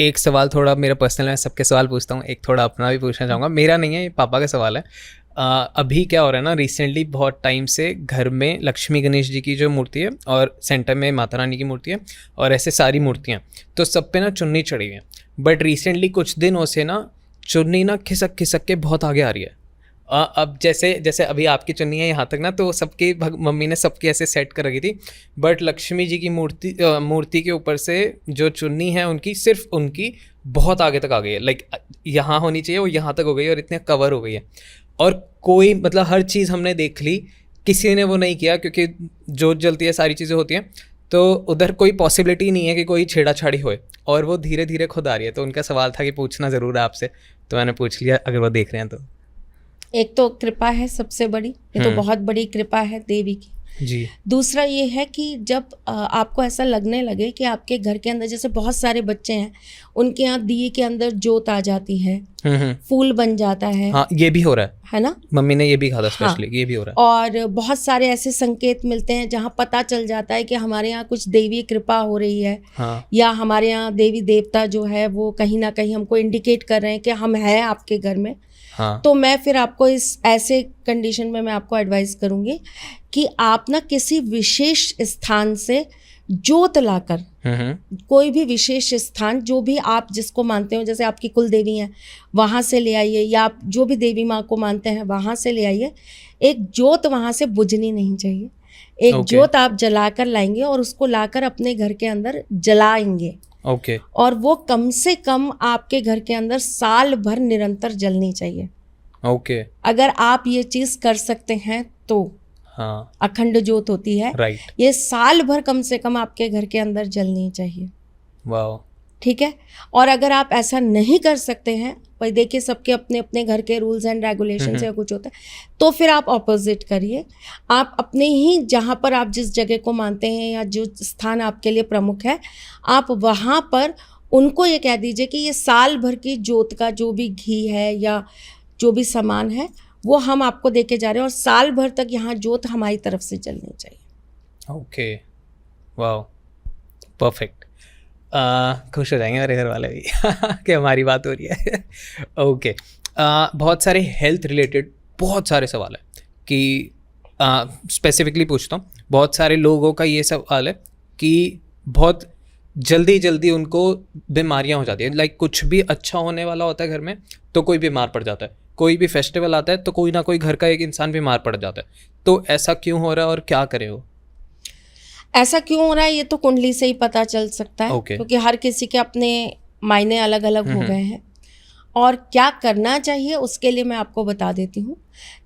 एक सवाल थोड़ा मेरा पर्सनल है, सबके सवाल पूछता हूँ, एक थोड़ा अपना भी पूछना चाहूँगा। मेरा नहीं है, ये पापा का सवाल है। अभी क्या हो रहा है ना, रिसेंटली बहुत टाइम से घर में लक्ष्मी गणेश जी की जो मूर्ति है और सेंटर में माता रानी की मूर्ति है और ऐसे सारी मूर्तियाँ, तो सब पे ना चुन्नी चढ़ी हुई है। बट रिसेंटली कुछ दिनों से ना चुन्नी ना खिसक खिसक के बहुत आगे आ रही है। अब जैसे जैसे अभी आपकी चुन्नी है यहाँ तक ना, तो सबकी मम्मी ने सबकी ऐसे सेट कर रखी थी। बट लक्ष्मी जी की मूर्ति के ऊपर से जो चुन्नी है उनकी, सिर्फ उनकी बहुत आगे तक आ गई है। लाइक यहाँ होनी चाहिए वो यहाँ तक हो गई और इतने कवर हो गई है। और कोई मतलब हर चीज़ हमने देख ली, किसी ने वो नहीं किया, क्योंकि जोत जलती है, सारी चीज़ें होती हैं, तो उधर कोई पॉसिबिलिटी नहीं है कि कोई छेड़ाछाड़ी होए, और वो धीरे धीरे खुद आ रही है। तो उनका सवाल था कि पूछना ज़रूर है आपसे, तो मैंने पूछ लिया, अगर वो देख रहे हैं तो। एक तो कृपा है सबसे बड़ी, ये तो बहुत बड़ी कृपा है देवी की जी। दूसरा ये है कि जब आपको ऐसा लगने लगे कि आपके घर के अंदर, जैसे बहुत सारे बच्चे हैं उनके यहाँ दिए के अंदर जोत आ जाती है, फूल बन जाता है। हाँ, ये भी हो रहा है ना, मम्मी ने ये भी कहा था स्पेशली। हाँ, ये भी हो रहा है। और बहुत सारे ऐसे संकेत मिलते हैं जहाँ पता चल जाता है कि हमारे यहाँ कुछ देवी कृपा हो रही है। हाँ। या हमारे यहाँ देवी देवता जो है वो कहीं ना कहीं हमको इंडिकेट कर रहे हैं कि हम हैं आपके घर में। हाँ। तो मैं फिर आपको इस ऐसे कंडीशन में मैं आपको एडवाइस करूंगी कि आप ना किसी विशेष स्थान से जोत लाकर, कोई भी विशेष स्थान जो भी आप जिसको मानते हो, जैसे आपकी कुल देवी हैं वहाँ से ले आइए, या आप जो भी देवी माँ को मानते हैं वहाँ से ले आइए। एक जोत वहाँ से बुझनी नहीं चाहिए, एक जोत आप जलाकर लाएंगे और उसको लाकर अपने घर के अंदर जलाएंगे। और वो कम से कम आपके घर के अंदर साल भर निरंतर जलनी चाहिए। अगर आप ये चीज कर सकते हैं तो, हाँ, अखंड जोत होती है, राइट, ये साल भर कम से कम आपके घर के अंदर जलनी चाहिए। वाह, ठीक है। और अगर आप ऐसा नहीं कर सकते हैं, भाई देखिए सबके अपने अपने घर के रूल्स एंड रेगुलेशन या कुछ होता है, तो फिर आप ऑपोजिट करिए। आप अपने ही जहाँ पर आप जिस जगह को मानते हैं या जो स्थान आपके लिए प्रमुख है, आप वहाँ पर उनको ये कह दीजिए कि ये साल भर की जोत का जो भी घी है या जो भी सामान है वो हम आपको देके जा रहे हैं, और साल भर तक यहाँ जोत हमारी तरफ से जलनी चाहिए। ओके, वाह, परफेक्ट। खुश हो जाएंगे मेरे घर वाले भी कि हमारी बात हो रही है। ओके, बहुत सारे हेल्थ रिलेटेड बहुत सारे सवाल है कि स्पेसिफिकली पूछता हूँ। बहुत सारे लोगों का ये सवाल है कि बहुत जल्दी जल्दी उनको बीमारियाँ हो जाती है। लाइक कुछ भी अच्छा होने वाला होता है घर में तो कोई बीमार पड़ जाता है, कोई भी फेस्टिवल आता है तो कोई ना कोई घर का एक इंसान बीमार पड़ जाता है। तो ऐसा क्यों हो रहा है और क्या करें वो? ऐसा क्यों हो रहा है ये तो कुंडली से ही पता चल सकता है, क्योंकि हर किसी के अपने मायने अलग अलग हो गए हैं। और क्या करना चाहिए उसके लिए मैं आपको बता देती हूँ।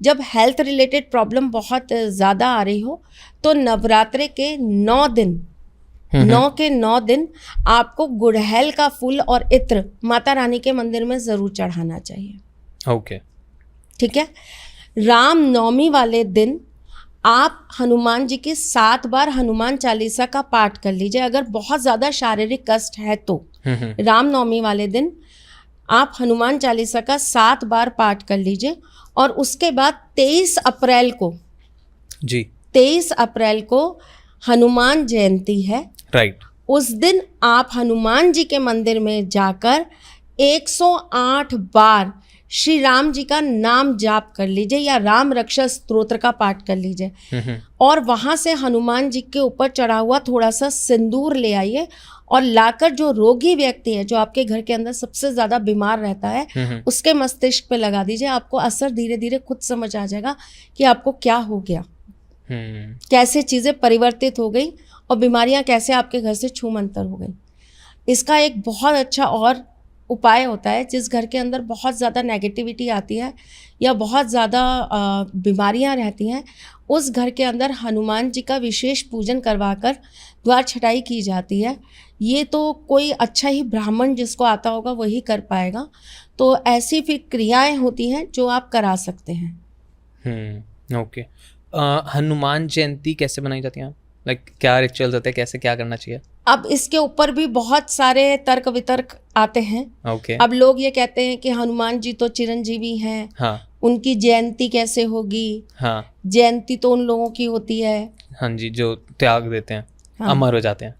जब हेल्थ रिलेटेड प्रॉब्लम बहुत ज़्यादा आ रही हो तो नवरात्रे के 9 दिन 9 दिन आपको गुड़हल का फूल और इत्र माता रानी के मंदिर में ज़रूर चढ़ाना चाहिए। ओके, ठीक है। राम नवमी वाले दिन आप हनुमान जी की 7 बार हनुमान चालीसा का पाठ कर लीजिए। अगर बहुत ज़्यादा शारीरिक कष्ट है तो राम नवमी वाले दिन आप हनुमान चालीसा का 7 बार पाठ कर लीजिए। और उसके बाद 23 अप्रैल को, जी 23 अप्रैल को हनुमान जयंती है, राइट। उस दिन आप हनुमान जी के मंदिर में जाकर 108 बार श्री राम जी का नाम जाप कर लीजिए या राम रक्षा स्तोत्र का पाठ कर लीजिए। और वहाँ से हनुमान जी के ऊपर चढ़ा हुआ थोड़ा सा सिंदूर ले आइए और लाकर जो रोगी व्यक्ति है, जो आपके घर के अंदर सबसे ज़्यादा बीमार रहता है, उसके मस्तिष्क पे लगा दीजिए। आपको असर धीरे धीरे खुद समझ आ जाएगा कि आपको क्या हो गया, कैसे चीज़ें परिवर्तित हो गई और बीमारियां कैसे आपके घर से छूमंतर हो गई। इसका एक बहुत अच्छा और उपाय होता है, जिस घर के अंदर बहुत ज़्यादा नेगेटिविटी आती है या बहुत ज़्यादा बीमारियां रहती हैं, उस घर के अंदर हनुमान जी का विशेष पूजन करवाकर द्वार छटाई की जाती है। ये तो कोई अच्छा ही ब्राह्मण जिसको आता होगा वही कर पाएगा। तो ऐसी फिर क्रियाएं होती हैं जो आप करा सकते हैं। ओके। हनुमान जयंती कैसे बनाई जाती है? लाइक क्या रिचुअल्स होते हैं, कैसे क्या करना चाहिए? अब इसके ऊपर भी बहुत सारे तर्क वितर्क आते हैं। ओके। अब लोग ये कहते हैं कि हनुमान जी तो चिरंजीवी हैं, हाँ, उनकी जयंती कैसे होगी? हाँ, जयंती तो उन लोगों की होती है, हाँ जी, जो त्याग देते हैं, हाँ, अमर हो जाते हैं।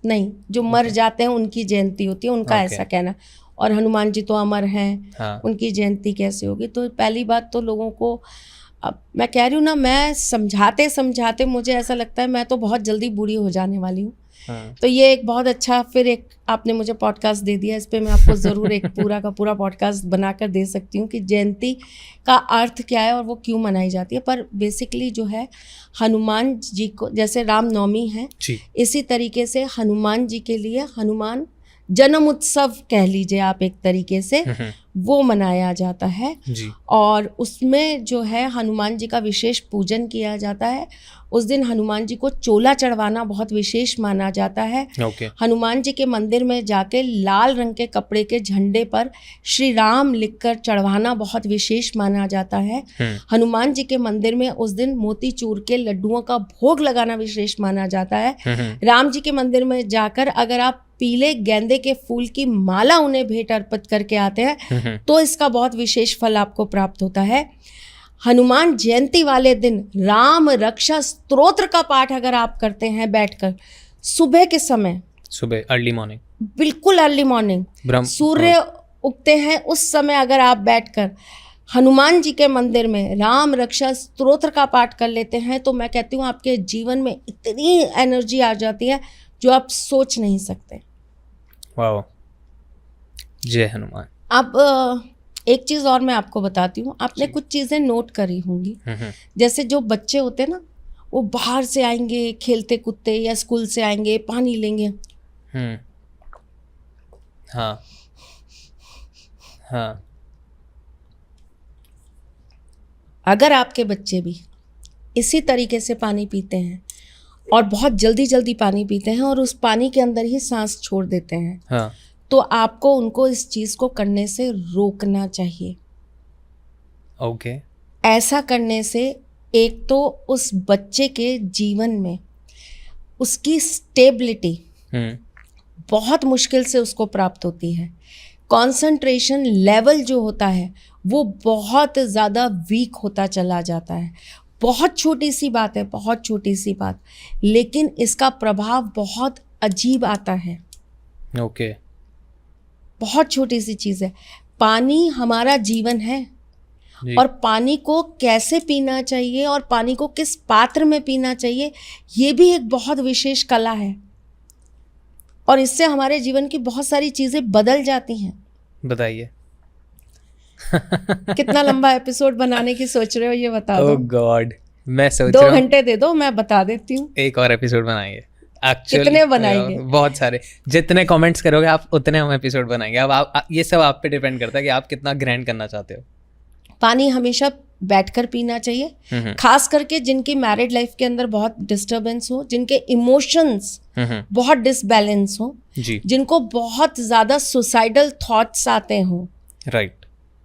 नहीं, जो मर जाते हैं उनकी जयंती होती है, उनका Okay. ऐसा कहना। और हनुमान जी तो अमर हैं, हाँ। उनकी जयंती कैसे होगी? तो पहली बात तो लोगों को, अब मैं कह रही हूँ ना, मैं समझाते समझाते मुझे ऐसा लगता है मैं तो बहुत जल्दी बूढ़ी हो जाने वाली हूँ। हाँ। तो ये एक बहुत अच्छा, फिर एक आपने मुझे पॉडकास्ट दे दिया, इस पे मैं आपको ज़रूर एक पूरा का पूरा पॉडकास्ट बनाकर दे सकती हूँ कि जयंती का अर्थ क्या है और वो क्यों मनाई जाती है। पर बेसिकली जो है, हनुमान जी को, जैसे रामनवमी है, जी। इसी तरीके से हनुमान जी के लिए हनुमान जन्म उत्सव कह लीजिए आप एक तरीके से, वो मनाया जाता है। जी। और उसमें जो है हनुमान जी का विशेष पूजन किया जाता है। उस दिन हनुमान जी को चोला चढ़वाना बहुत विशेष माना जाता है। ओके। हनुमान जी के मंदिर में जाके लाल रंग के कपड़े के झंडे पर श्री राम लिखकर चढ़वाना बहुत विशेष माना जाता है। हनुमान जी के मंदिर में उस दिन मोतीचूर के लड्डुओं का भोग लगाना विशेष माना जाता है। राम जी के मंदिर में जाकर अगर आप पीले गेंदे के फूल की माला उन्हें भेंट अर्पित करके आते हैं तो इसका बहुत विशेष फल आपको प्राप्त होता है। हनुमान जयंती वाले दिन राम रक्षा स्तोत्र का पाठ अगर आप करते हैं बैठकर सुबह के समय, सुबह अर्ली मॉर्निंग, बिल्कुल अर्ली मॉर्निंग, सूर्य उगते हैं उस समय अगर आप बैठकर हनुमान जी के मंदिर में राम रक्षा स्तोत्र का पाठ कर लेते हैं तो मैं कहती हूँ आपके जीवन में इतनी एनर्जी आ जाती है जो आप सोच नहीं सकते। वाह, जय हनुमान। अब एक चीज़ और मैं आपको बताती हूँ, आपने कुछ चीज़ें नोट करी होंगी, जैसे जो बच्चे होते हैं ना, वो बाहर से आएंगे खेलते कूदते या स्कूल से आएंगे पानी लेंगे। हाँ हाँ। अगर आपके बच्चे भी इसी तरीके से पानी पीते हैं और बहुत जल्दी जल्दी पानी पीते हैं और उस पानी के अंदर ही सांस छोड़ देते हैं, हाँ। तो आपको उनको इस चीज़ को करने से रोकना चाहिए। ओके। ऐसा करने से एक तो उस बच्चे के जीवन में उसकी स्टेबिलिटी बहुत मुश्किल से उसको प्राप्त होती है। कंसंट्रेशन लेवल जो होता है वो बहुत ज़्यादा वीक होता चला जाता है। बहुत छोटी सी बात है, बहुत छोटी सी बात, लेकिन इसका प्रभाव बहुत अजीब आता है। ओके। बहुत छोटी सी चीज़ है। पानी हमारा जीवन है और पानी को कैसे पीना चाहिए और पानी को किस पात्र में पीना चाहिए, ये भी एक बहुत विशेष कला है और इससे हमारे जीवन की बहुत सारी चीज़ें बदल जाती हैं। बताइए। कितना लंबा एपिसोड बनाने की सोच रहे हो ये बता दो। ओह गॉड, मैं सोच 2 रहा हूँ घंटे दे दो, मैं बता देती हूँ। एक और एपिसोड बनाएंगे। Actually, कितने बनाएंगे? बहुत सारे, जितने कमेंट्स करोगे आप उतने हम एपिसोड बनाएंगे। अब आप ये सब आप पे डिपेंड करता है कि आप कितना ग्रैंड करना चाहते हो। पानी हमेशा बैठकर पीना चाहिए, खास करके जिनकी मैरिड लाइफ के अंदर बहुत डिस्टरबेंस हो, जिनके इमोशंस बहुत डिसबैलेंस हो, जिनको बहुत ज़्यादा सुसाइडल थॉट्स आते हो, राइट,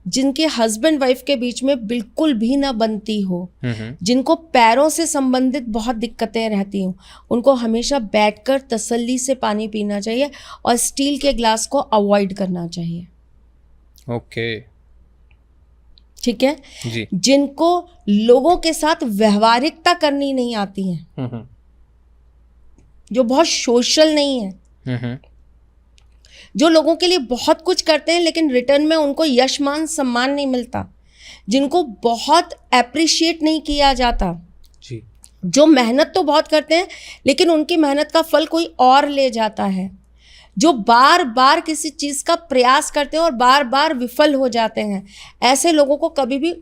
जिनके हस्बैंड वाइफ के बीच में बिल्कुल भी ना बनती हो, जिनको पैरों से संबंधित बहुत दिक्कतें रहती हो, उनको हमेशा बैठकर तसल्ली से पानी पीना चाहिए और स्टील के ग्लास को अवॉइड करना चाहिए। ओके, ठीक है जी। जिनको लोगों के साथ व्यवहारिकता करनी नहीं आती है, जो बहुत सोशल नहीं है, जो लोगों के लिए बहुत कुछ करते हैं लेकिन रिटर्न में उनको यश मान सम्मान नहीं मिलता, जिनको बहुत एप्रिशिएट नहीं किया जाता जी, जो मेहनत तो बहुत करते हैं लेकिन उनकी मेहनत का फल कोई और ले जाता है, जो बार बार किसी चीज़ का प्रयास करते हैं और बार बार विफल हो जाते हैं, ऐसे लोगों को कभी भी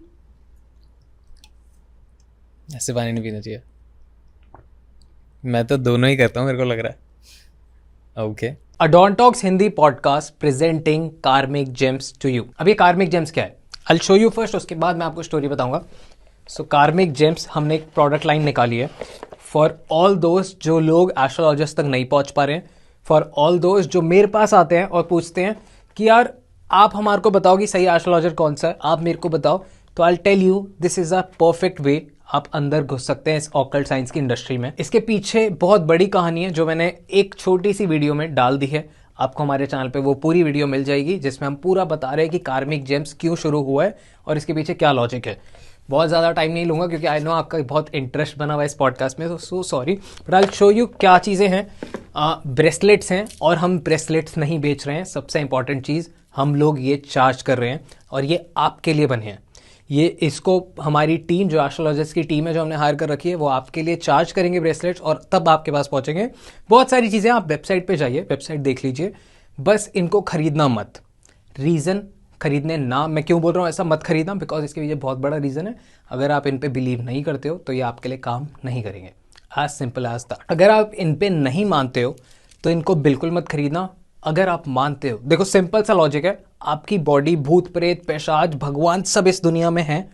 ऐसे पानी नहीं पीना चाहिए। मैं तो दोनों ही करता हूँ, मेरे को लग रहा है। ओके। अडोंटॉक्स हिंदी पॉडकास्ट प्रेजेंटिंग कार्मिक जेम्स टू यू। अब ये कार्मिक जेम्स क्या है, आई शो यू फर्स्ट, उसके बाद मैं आपको स्टोरी बताऊंगा। सो कार्मिक जेम्स, हमने एक प्रोडक्ट लाइन निकाली है फॉर ऑल दोस्त जो लोग एस्ट्रोलॉजिस्ट तक नहीं पहुंच पा रहे हैं, फॉर ऑल दोस्त जो मेरे पास आते हैं और पूछते हैं कि यार आप हमारे को बताओ कि सही एस्ट्रोलॉजर कौन सा है, आप मेरे को बताओ, तो I tell you this is a perfect way आप अंदर घुस सकते हैं इस ऑकल्ट साइंस की इंडस्ट्री में। इसके पीछे बहुत बड़ी कहानी है जो मैंने एक छोटी सी वीडियो में डाल दी है। आपको हमारे चैनल पे वो पूरी वीडियो मिल जाएगी जिसमें हम पूरा बता रहे हैं कि कार्मिक जेम्स क्यों शुरू हुआ है और इसके पीछे क्या लॉजिक है। बहुत ज़्यादा टाइम नहीं लूँगा क्योंकि आई नो आपका बहुत इंटरेस्ट बना हुआ है इस पॉडकास्ट में, तो so sorry, but I show you क्या चीज़ें हैं। ब्रेसलेट्स हैं और हम ब्रेसलेट्स नहीं बेच रहे हैं, सबसे इंपॉर्टेंट चीज़, हम लोग ये चार्ज कर रहे हैं और ये आपके लिए बने हैं। ये इसको हमारी टीम जो एस्ट्रोलॉजिस्ट की टीम है जो हमने हायर कर रखी है वो आपके लिए चार्ज करेंगे ब्रेसलेट्स और तब आपके पास पहुंचेंगे। बहुत सारी चीज़ें, आप वेबसाइट पे जाइए, वेबसाइट देख लीजिए, बस इनको खरीदना मत। रीज़न खरीदने ना, मैं क्यों बोल रहा हूँ ऐसा मत खरीदना, बिकॉज इसके पीछे बहुत बड़ा रीज़न है। अगर आप इन पे बिलीव नहीं करते हो तो ये आपके लिए काम नहीं करेंगे, एज सिंपल एज दैट। अगर आप इन पे नहीं मानते हो तो इनको बिल्कुल मत खरीदना। अगर आप मानते हो, देखो सिंपल सा लॉजिक है, आपकी बॉडी, भूत प्रेत, पिशाच, भगवान सब इस दुनिया में हैं।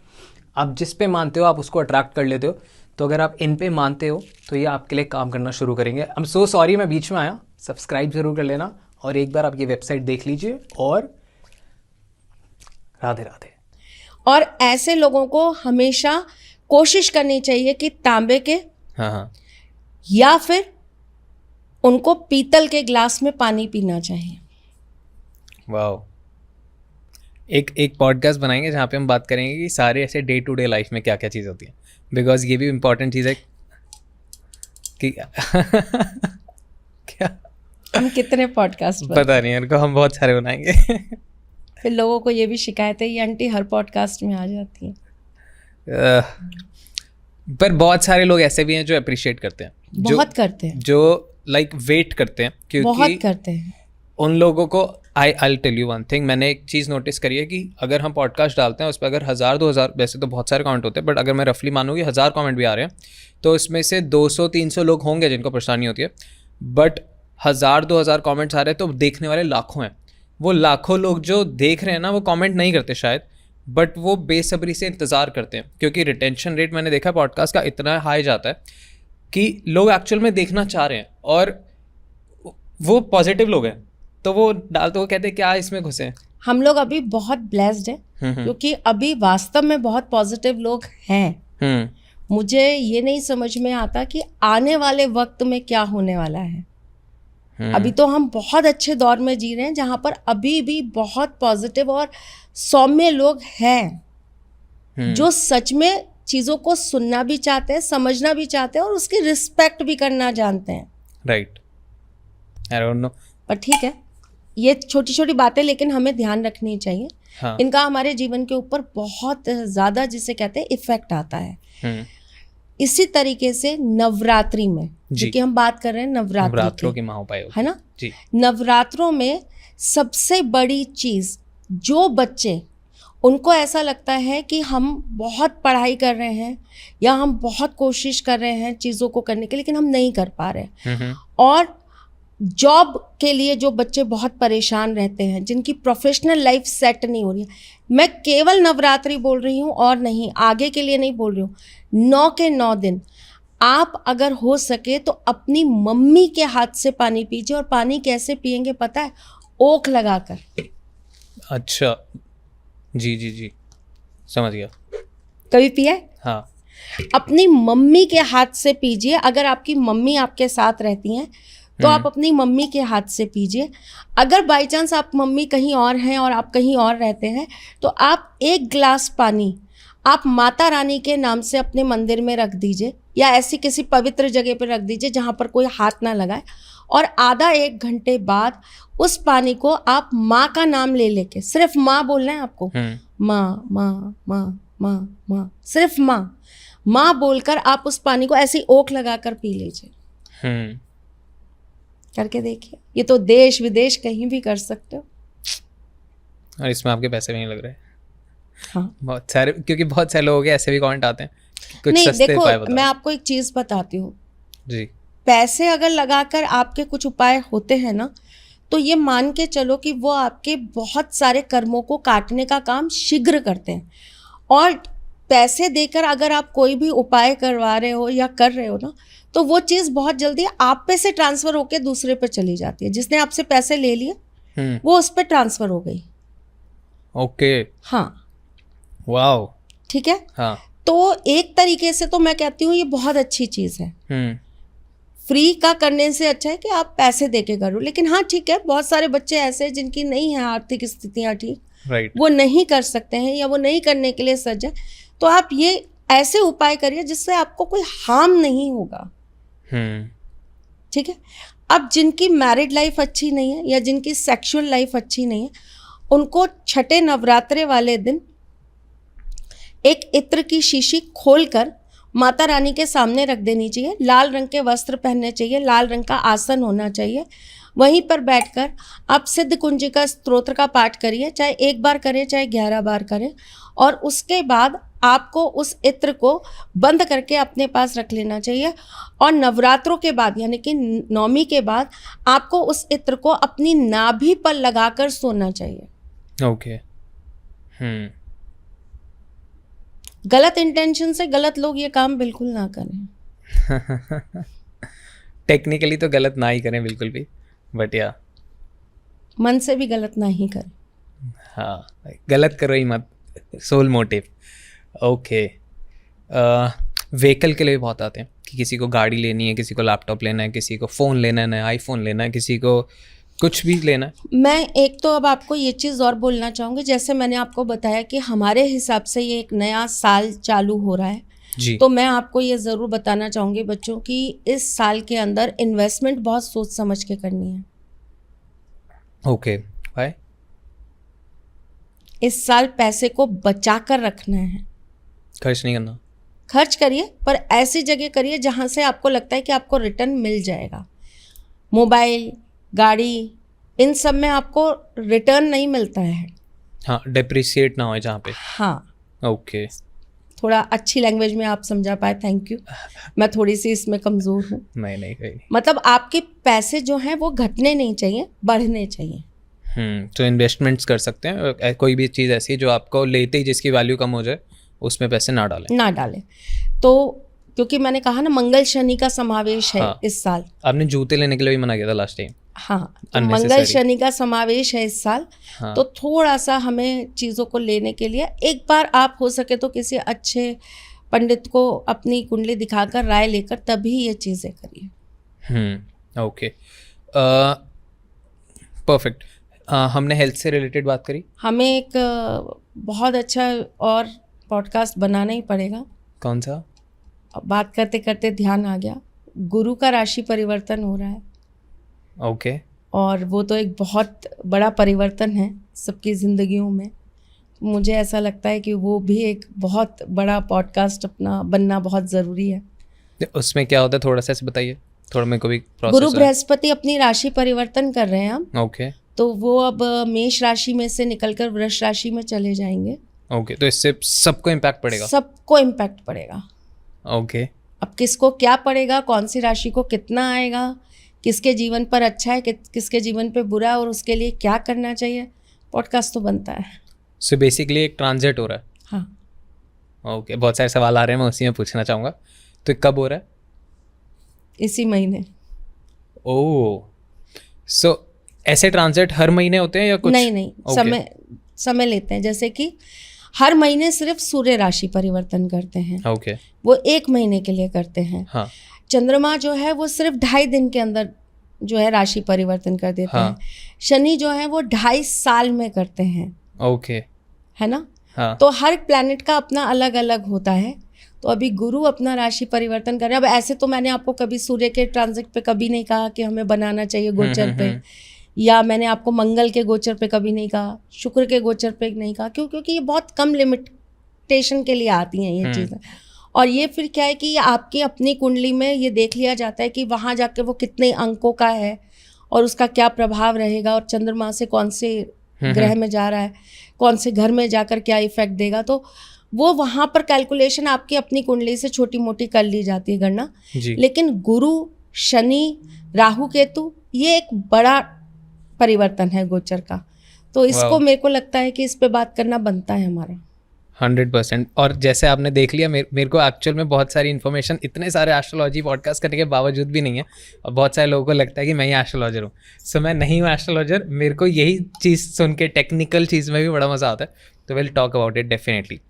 आप जिस पे मानते हो आप उसको अट्रैक्ट कर लेते हो। तो अगर आप इन पे मानते हो तो ये आपके लिए काम करना शुरू करेंगे। आई एम सो सॉरी मैं बीच में आया, सब्सक्राइब जरूर कर लेना और एक बार आप ये वेबसाइट देख लीजिए और राधे राधे। और ऐसे लोगों को हमेशा कोशिश करनी चाहिए कि तांबे के हाँ, या फिर उनको पीतल के ग्लास में पानी पीना चाहिए। वाह, एक पॉडकास्ट बनाएंगे जहाँ पे हम बात करेंगे कि सारे ऐसे डे टू डे लाइफ में क्या क्या चीज़ होती है, बिकॉज ये भी इम्पोर्टेंट चीज़ है कि क्या हम कितने पॉडकास्ट पता नहीं मेरे को, हम बहुत सारे बनाएंगे। फिर लोगों को ये भी शिकायत है, ये आंटी हर पॉडकास्ट में आ जाती है। पर बहुत सारे लोग ऐसे भी हैं जो अप्रिशिएट करते हैं, बहुत करते हैं, जो लाइक वेट करते हैं, क्योंकि बहुत करते हैं। उन लोगों को I tell you one thing, मैंने एक चीज़ नोटिस करी है कि अगर हम पॉडकास्ट डालते हैं उस पर अगर 1000-2000, वैसे तो बहुत सारे कमेंट होते हैं, बट अगर मैं रफली मानूँ कि 1000 कमेंट भी आ रहे हैं तो उसमें से 200-300 लोग होंगे जिनको परेशानी होती है। बट 1000-2000 कमेंट्स आ रहे हैं तो देखने वाले लाखों हैं। वो लाखों लोग जो देख रहे हैं ना वो कमेंट नहीं करते शायद, बट वो बेसब्री से इंतज़ार करते हैं, क्योंकि रिटेंशन रेट मैंने देखा पॉडकास्ट का इतना हाई जाता है कि लोग एक्चुअल में देखना चाह रहे हैं और वो पॉजिटिव लोग हैं तो वो डालते, वो कहते हैं क्या इसमें घुसे। हम लोग अभी बहुत ब्लेस्ड हैं क्योंकि अभी वास्तव में बहुत पॉजिटिव लोग हैं। मुझे ये नहीं समझ में आता कि आने वाले वक्त में क्या होने वाला है। अभी तो हम बहुत अच्छे दौर में जी रहे हैं जहाँ पर अभी भी बहुत पॉजिटिव और सौम्य लोग हैं जो सच में चीज़ों को सुनना भी चाहते हैं, समझना भी चाहते हैं और उसकी रिस्पेक्ट भी करना जानते हैं। राइट, आई डोंट नो, पर ठीक है, ये छोटी छोटी बातें लेकिन हमें ध्यान रखनी चाहिए। हाँ। इनका हमारे जीवन के ऊपर बहुत ज़्यादा, जिसे कहते हैं, इफेक्ट आता है। इसी तरीके से नवरात्रि में, जो कि हम बात कर रहे हैं नवरात्रों की महाउपाय, है ना जी। नवरात्रों में सबसे बड़ी चीज़, जो बच्चे, उनको ऐसा लगता है कि हम बहुत पढ़ाई कर रहे हैं या हम बहुत कोशिश कर रहे हैं चीज़ों को करने के, लेकिन हम नहीं कर पा रहे, और जॉब के लिए जो बच्चे बहुत परेशान रहते हैं, जिनकी प्रोफेशनल लाइफ सेट नहीं हो रही है, मैं केवल नवरात्रि बोल रही हूँ और नहीं, आगे के लिए नहीं बोल रही हूँ। 9 के 9 दिन आप अगर हो सके तो अपनी मम्मी के हाथ से पानी पीजिए। और पानी कैसे पिएंगे पता है? ओक लगाकर। अच्छा, जी जी जी, समझ गया। कभी पिया है? हाँ। अपनी मम्मी के हाथ से पीजिए। अगर आपकी मम्मी आपके साथ रहती हैं तो आप अपनी मम्मी के हाथ से पीजिए। अगर बाई चांस आप मम्मी कहीं और हैं और आप कहीं और रहते हैं तो आप 1 गिलास पानी आप माता रानी के नाम से अपने मंदिर में रख दीजिए या ऐसी किसी पवित्र जगह पर रख दीजिए जहाँ पर कोई हाथ ना लगाए, और आधा 1 घंटे बाद उस पानी को आप माँ का नाम ले लेके, सिर्फ माँ बोलना है आपको, माँ माँ माँ माँ माँ, सिर्फ माँ बोलकर आप उस पानी को ऐसी ओक लगाकर पी लीजिए। करके देखिए, ये तो देश विदेश कहीं भी कर सकते हो और इसमें आपके पैसे भी नहीं लग रहे। हाँ, बहुत सारे, क्योंकि बहुत सारे लोग ऐसे भी कमेंट आते हैं कुछ नहीं सस्ते देखो, उपाय बताओ। मैं आपको एक चीज़ बताती हूँ जी। पैसे अगर लगाकर आपके कुछ उपाय होते हैं ना, तो ये मान के चलो कि वो आपके बहुत सारे कर्मों को काटने का काम शीघ्र करते हैं। और पैसे देकर अगर आप कोई भी उपाय करवा रहे हो या कर रहे हो ना, तो वो चीज़ बहुत जल्दी आप पे से ट्रांसफ़र होकर दूसरे पे चली जाती है। जिसने आपसे पैसे ले लिए वो उस पर ट्रांसफ़र हो गई। ओके, हाँ, वाओ, ठीक है। हाँ। तो एक तरीके से तो मैं कहती हूँ ये बहुत अच्छी चीज़ है। फ्री का करने से अच्छा है कि आप पैसे दे के करो। लेकिन हाँ ठीक है, बहुत सारे बच्चे ऐसे हैं जिनकी नहीं है आर्थिक स्थितियाँ ठीक, राइट, वो नहीं कर सकते हैं या वो नहीं करने के लिए सज्ज है, तो आप ये ऐसे उपाय करिए जिससे आपको कोई हार्म नहीं होगा। ठीक है। अब जिनकी मैरिड लाइफ अच्छी नहीं है या जिनकी सेक्सुअल लाइफ अच्छी नहीं है, उनको छठे नवरात्रे वाले दिन एक इत्र की शीशी खोलकर माता रानी के सामने रख देनी चाहिए। लाल रंग के वस्त्र पहनने चाहिए, लाल रंग का आसन होना चाहिए। वहीं पर बैठकर आप सिद्ध कुंजिका स्तोत्र का पाठ करिए, चाहे 1 बार करें चाहे 11 बार करें, और उसके बाद आपको उस इत्र को बंद करके अपने पास रख लेना चाहिए। और नवरात्रों के बाद यानी कि नवमी के बाद आपको उस इत्र को अपनी नाभि पर लगाकर सोना चाहिए। ओके। गलत इंटेंशन से गलत लोग ये काम बिल्कुल ना करें। टेक्निकली तो गलत ना ही करें बिल्कुल भी, बट या मन से भी गलत ना ही करें। हाँ, गलत करो ही मत, सोल मोटिव। ओके। व्हीकल के लिए भी बहुत आते हैं कि किसी को गाड़ी लेनी है, किसी को लैपटॉप लेना है, किसी को फ़ोन लेना है, नया आईफोन लेना है, किसी को कुछ भी लेना है। मैं एक तो अब आपको ये चीज़ और बोलना चाहूँगी, जैसे मैंने आपको बताया कि हमारे हिसाब से ये एक नया साल चालू हो रहा है जी। तो मैं आपको ये ज़रूर बताना चाहूँगी बच्चों कि इस साल के अंदर इन्वेस्टमेंट बहुत सोच समझ के करनी है। Okay, why? इस साल पैसे को बचा कर रखना है, खर्च नहीं करना। खर्च करिए पर ऐसी जगह करिए जहाँ से आपको लगता है कि आपको रिटर्न मिल जाएगा। मोबाइल, गाड़ी, इन सब में आपको रिटर्न नहीं मिलता है। हाँ, डेप्रिसिएट ना हो जहाँ पे। हाँ, ओके। थोड़ा अच्छी लैंग्वेज में आप समझा पाए, थैंक यू। मैं थोड़ी सी इसमें कमज़ोर हूँ। नहीं कोई नहीं। मतलब आपके पैसे जो हैं वो घटने नहीं चाहिए, बढ़ने चाहिए। तो इन्वेस्टमेंट्स कर सकते हैं, कोई भी चीज़ ऐसी जो आपको लेते ही जिसकी वैल्यू कम हो जाए उसमें पैसे ना डालें। तो क्योंकि मैंने कहा ना मंगल शनि का समावेश है। हाँ। इस साल आपने जूते लेने के लिए भी मना किया था लास्ट टाइम। हाँ, तो मंगल शनि का समावेश है इस साल। हाँ। तो थोड़ा सा हमें चीज़ों को लेने के लिए एक बार आप हो सके तो किसी अच्छे पंडित को अपनी कुंडली दिखाकर राय लेकर तभी ये चीज़ें करिए। Okay, perfect. हमने हेल्थ से रिलेटेड बात करी। हमें एक बहुत अच्छा और पॉडकास्ट बनाना ही पड़ेगा। कौन सा? बात करते करते ध्यान आ गया, गुरु का राशि परिवर्तन हो रहा है। ओके। और वो तो एक बहुत बड़ा परिवर्तन है सबकी ज़िंदगियों में। मुझे ऐसा लगता है कि वो भी एक बहुत बड़ा पॉडकास्ट अपना बनना बहुत ज़रूरी है। उसमें क्या होता है, थोड़ा सा बताइए, थोड़ा मेरे को भी प्रोसेस। गुरु बृहस्पति अपनी राशि परिवर्तन कर रहे हैं हम। ओके। तो वो अब मेष राशि में से निकलकर वृष राशि में चले जाएंगे। ओके, तो इससे सबको इम्पैक्ट पड़ेगा? सबको इम्पैक्ट पड़ेगा। ओके। अब किसको क्या पड़ेगा, कौन सी राशि को कितना आएगा, किसके जीवन पर अच्छा है, किसके जीवन पे बुरा है और उसके लिए क्या करना चाहिए, पॉडकास्ट तो बनता है। सो बेसिकली एक ट्रांजिट हो रहा है। हाँ। ओके, बहुत सारे सवाल आ रहे हैं, मैं उसी में पूछना चाहूँगा। तो कब हो रहा है? इसी महीने। ओह, सो ऐसे ट्रांजिट हर महीने होते हैं या कुछ? नहीं, Okay. समय लेते हैं। जैसे कि हर महीने सिर्फ सूर्य राशि परिवर्तन करते हैं। ओके। वो 1 महीने के लिए करते हैं। हाँ। चंद्रमा जो है वो सिर्फ 2.5 दिन के अंदर जो है राशि परिवर्तन कर देते हाँ। हैं। शनि जो है वो 2.5 साल में करते हैं। ओके। है ना? हाँ। तो हर प्लैनेट का अपना अलग अलग होता है। तो अभी गुरु अपना राशि परिवर्तन कर रहे हैं। अब ऐसे तो मैंने आपको कभी सूर्य के ट्रांजिट पे कभी नहीं कहा कि हमें बनाना चाहिए गोचर पे, या मैंने आपको मंगल के गोचर पे कभी नहीं कहा, शुक्र के गोचर पे नहीं कहा। क्योंकि ये बहुत कम लिमिटेशन के लिए आती हैं ये चीज़ें। और ये फिर क्या है कि ये आपकी अपनी कुंडली में ये देख लिया जाता है कि वहाँ जाके वो कितने अंकों का है और उसका क्या प्रभाव रहेगा, और चंद्रमा से कौन से ग्रह में जा रहा है, कौन से घर में जाकर क्या इफेक्ट देगा। तो वो वहाँ पर कैलकुलेशन आपकी अपनी कुंडली से छोटी मोटी कर ली जाती है गणना। लेकिन गुरु, शनि, राहु, केतु ये एक बड़ा परिवर्तन है गोचर का। तो इसको मेरे को लगता है कि इस पे बात करना बनता है हमारा। 100%। और जैसे आपने देख लिया, मेरे को एक्चुअल में बहुत सारी इन्फॉर्मेशन इतने सारे एस्ट्रोलॉजी पॉडकास्ट करने के बावजूद भी नहीं है, और बहुत सारे लोगों को लगता है कि मैं ही एस्ट्रोलॉजर हूँ। सो मैं नहीं हूँ एस्ट्रोलॉजर। मेरे को यही चीज़ सुन के टेक्निकल चीज़ में भी बड़ा मज़ा आता है। तो will talk about it definitely.